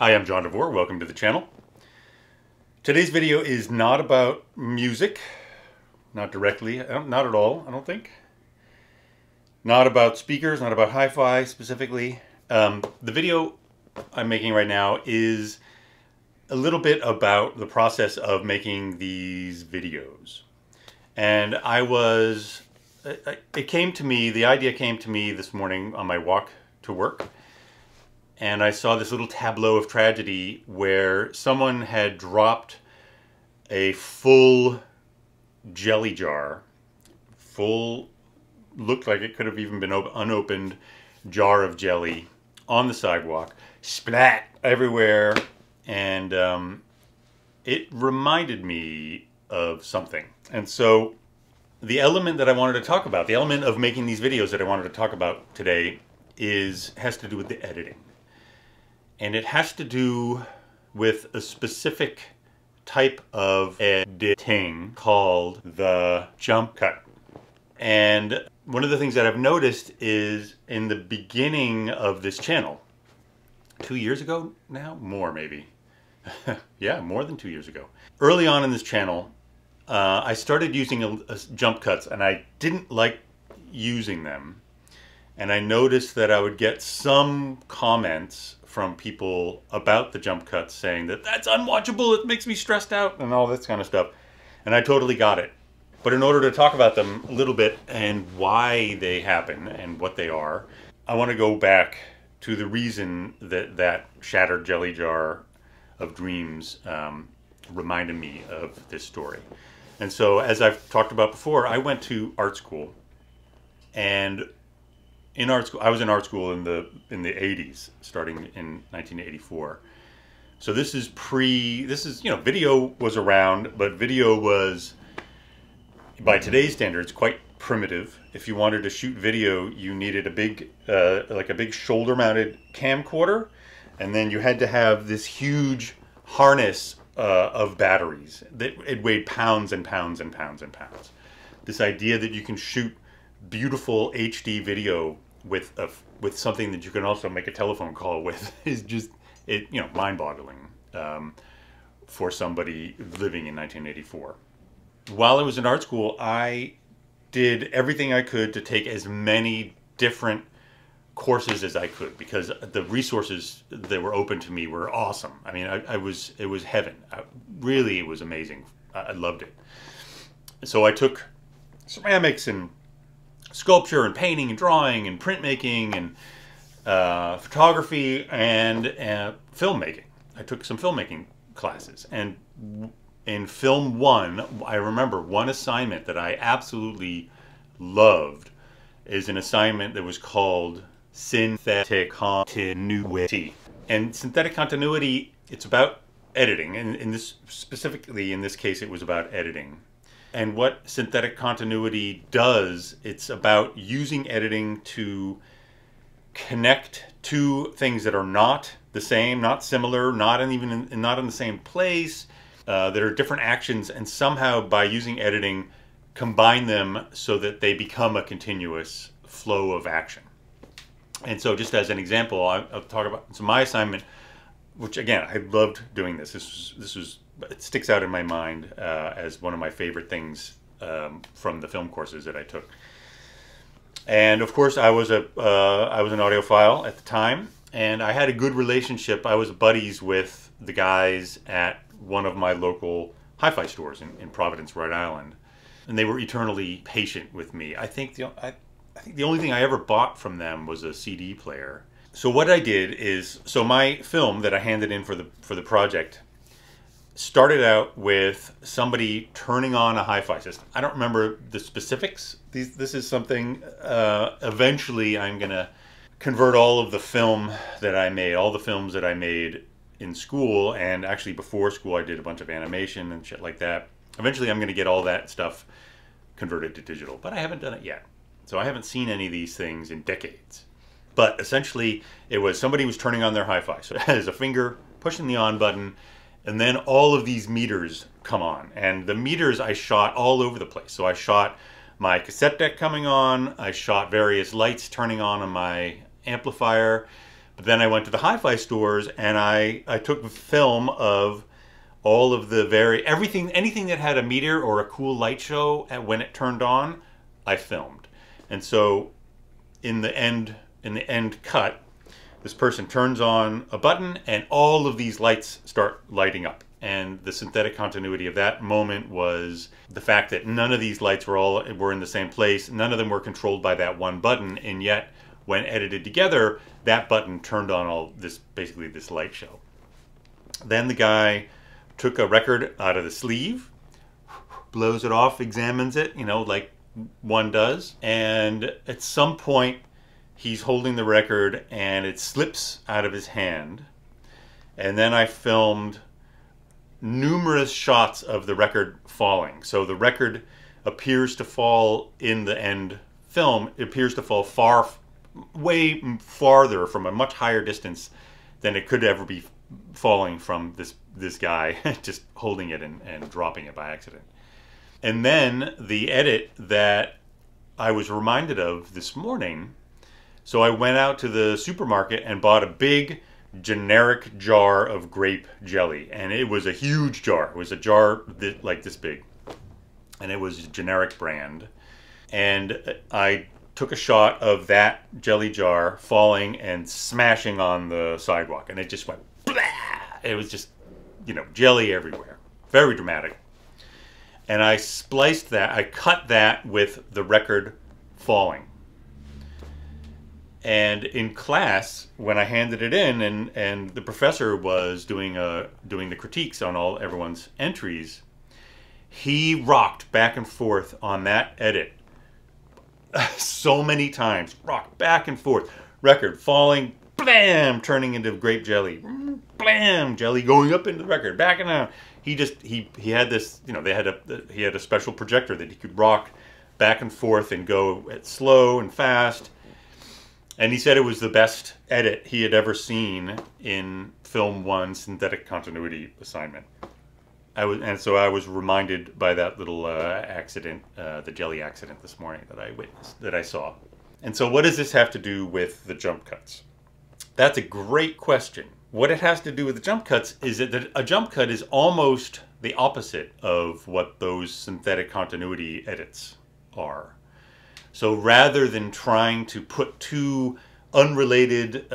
Hi, I'm John DeVore. Welcome to the channel. Today's video is not about music. Not directly. Not at all, I don't think. Not about speakers, not about hi-fi specifically. The video I'm making right now is a little bit about the process of making these videos. And the idea came to me this morning on my walk to work. And I saw this little tableau of tragedy where someone had dropped a full jelly jar, looked like it could have even been unopened jar of jelly on the sidewalk, splat everywhere, and it reminded me of something. And so the element that I wanted to talk about, the element of making these videos that I wanted to talk about today has to do with the editing. And it has to do with a specific type of editing called the jump cut. And one of the things that I've noticed is in the beginning of this channel, 2 years ago now? More maybe. Yeah, more than 2 years ago. Early on in this channel, I started using jump cuts, and I didn't like using them. And I noticed that I would get some comments from people about the jump cuts saying that that's unwatchable, it makes me stressed out, and all this kind of stuff. And I totally got it. But in order to talk about them a little bit and why they happen and what they are, I want to go back to the reason that that shattered jelly jar of dreams reminded me of this story. And so, as I've talked about before, I went to art school, and in art school, I was in art school in the 80s, starting in 1984. So this is video was around, but video was, by today's standards, quite primitive. If you wanted to shoot video, you needed a big, like a big shoulder-mounted camcorder, and then you had to have this huge harness of batteries. It weighed pounds and pounds and pounds and pounds. This idea that you can shoot beautiful HD video with something that you can also make a telephone call with is just mind-boggling for somebody living in 1984. While I was in art school, I did everything I could to take as many different courses as I could, because the resources that were open to me were awesome. I mean, it was heaven. Really, it was amazing. I loved it. So I took ceramics and sculpture and painting and drawing and printmaking and photography and filmmaking. I took some filmmaking classes, and in film one, I remember one assignment that I absolutely loved is an assignment that was called synthetic continuity. And synthetic continuity, it's about editing, and specifically in this case, it was about editing. And what synthetic continuity does, it's about using editing to connect two things that are not the same, not similar, not in the same place, that are different actions, and somehow by using editing, combine them so that they become a continuous flow of action. And so, just as an example, I'll talk about my assignment, which again, I loved doing this. It sticks out in my mind as one of my favorite things from the film courses that I took. And of course, I was an audiophile at the time, and I had a good relationship. I was buddies with the guys at one of my local hi-fi stores in Providence, Rhode Island, and they were eternally patient with me. I think the only thing I ever bought from them was a CD player. So what I did is, my film that I handed in for the project started out with somebody turning on a hi-fi system. I don't remember the specifics. This is something, eventually I'm gonna convert all of the film that I made, all the films that I made in school, and actually before school I did a bunch of animation and shit like that. Eventually I'm gonna get all that stuff converted to digital, but I haven't done it yet. So I haven't seen any of these things in decades. But essentially, it was somebody was turning on their hi-fi. So it has a finger pushing the on button, and then all of these meters come on. And the meters I shot all over the place. So I shot my cassette deck coming on, I shot various lights turning on my amplifier, Then I went to the hi-fi stores and I took film of all of the anything that had a meteor or a cool light show, and when it turned on, I filmed. And so in the end cut, this person turns on a button and all of these lights start lighting up. And the synthetic continuity of that moment was the fact that none of these lights were in the same place. None of them were controlled by that one button. And yet, when edited together, that button turned on basically this light show. Then the guy took a record out of the sleeve, blows it off, examines it, like one does. And at some point, he's holding the record and it slips out of his hand. And then I filmed numerous shots of the record falling. So the record appears to fall in the end film. It appears to fall way farther from a much higher distance than it could ever be falling from this guy just holding it and dropping it by accident. And then the edit that I was reminded of this morning. So I went out to the supermarket and bought a big generic jar of grape jelly, and it was a huge jar. It was a jar like this big, and it was a generic brand. And I took a shot of that jelly jar falling and smashing on the sidewalk, and it just went blah! It was just, jelly everywhere. Very dramatic. And I cut that with the record falling. And in class, when I handed it in, and the professor was doing the critiques on everyone's entries, he rocked back and forth on that edit so many times. Rocked back and forth. Record falling, blam, turning into grape jelly, blam, jelly going up into the record, back and down. He had this, he had a special projector that he could rock back and forth and go at slow and fast. And he said it was the best edit he had ever seen in Film 1 synthetic continuity assignment. So I was reminded by that little accident, the jelly accident this morning that I witnessed, that I saw. And so what does this have to do with the jump cuts? That's a great question. What it has to do with the jump cuts is that a jump cut is almost the opposite of what those synthetic continuity edits are. So rather than trying to put two unrelated,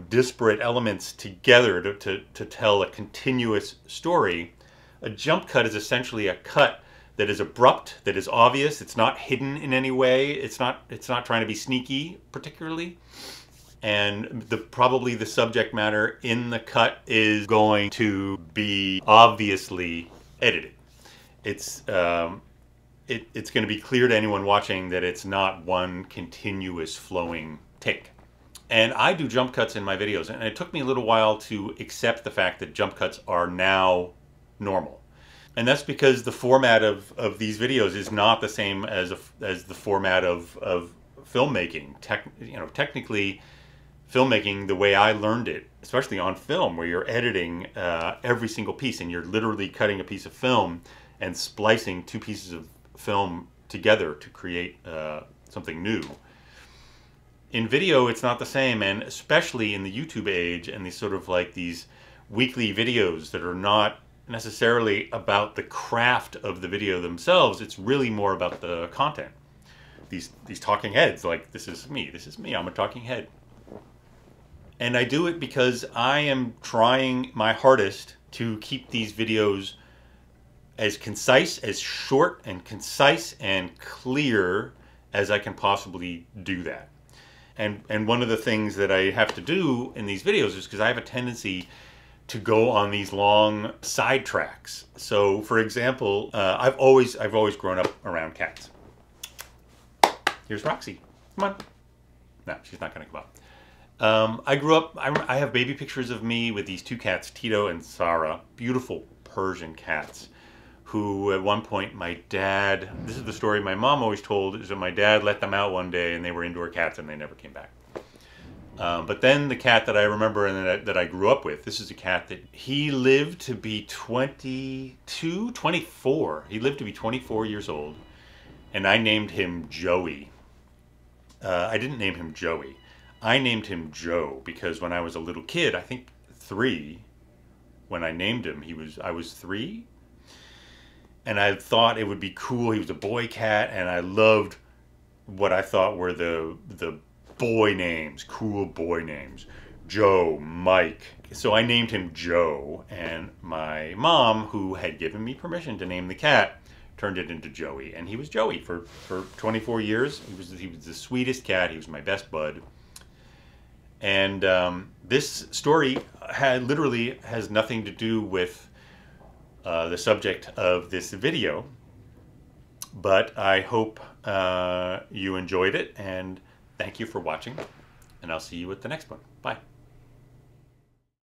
disparate elements together to tell a continuous story, a jump cut is essentially a cut that is abrupt, that is obvious. It's not hidden in any way. It's not trying to be sneaky particularly. And probably the subject matter in the cut is going to be obviously edited. It's going to be clear to anyone watching that it's not one continuous flowing take. And I do jump cuts in my videos, and it took me a little while to accept the fact that jump cuts are now normal. And that's because the format of these videos is not the same as the format of filmmaking. Technically, filmmaking, the way I learned it, especially on film, where you're editing every single piece, and you're literally cutting a piece of film and splicing two pieces of film together to create something new. In video, it's not the same, and especially in the YouTube age and these sort of like these weekly videos that are not necessarily about the craft of the video themselves, it's really more about the content. These talking heads, like this is me, I'm a talking head. And I do it because I am trying my hardest to keep these videos as concise, as short and concise and clear as I can possibly do that. And one of the things that I have to do in these videos is because I have a tendency to go on these long sidetracks. So, for example, I've always grown up around cats. Here's Roxy. Come on. No, she's not going to come up. I grew up, I have baby pictures of me with these two cats, Tito and Sarah, beautiful Persian cats, who at one point my dad, this is the story my mom always told, is that my dad let them out one day and they were indoor cats and they never came back. But then the cat that I remember and that I grew up with, this is a cat that he lived to be 24. He lived to be 24 years old, and I named him Joey. I didn't name him Joey. I named him Joe because when I was a little kid, I think 3, when I named him, I was 3, and I thought it would be cool. He was a boy cat, and I loved what I thought were the boy names, cool boy names. Joe, Mike. So I named him Joe, and my mom, who had given me permission to name the cat, turned it into Joey, and he was Joey for 24 years. He was the sweetest cat. He was my best bud. And this story literally has nothing to do with the subject of this video, but I hope you enjoyed it, and thank you for watching, and I'll see you at the next one. Bye.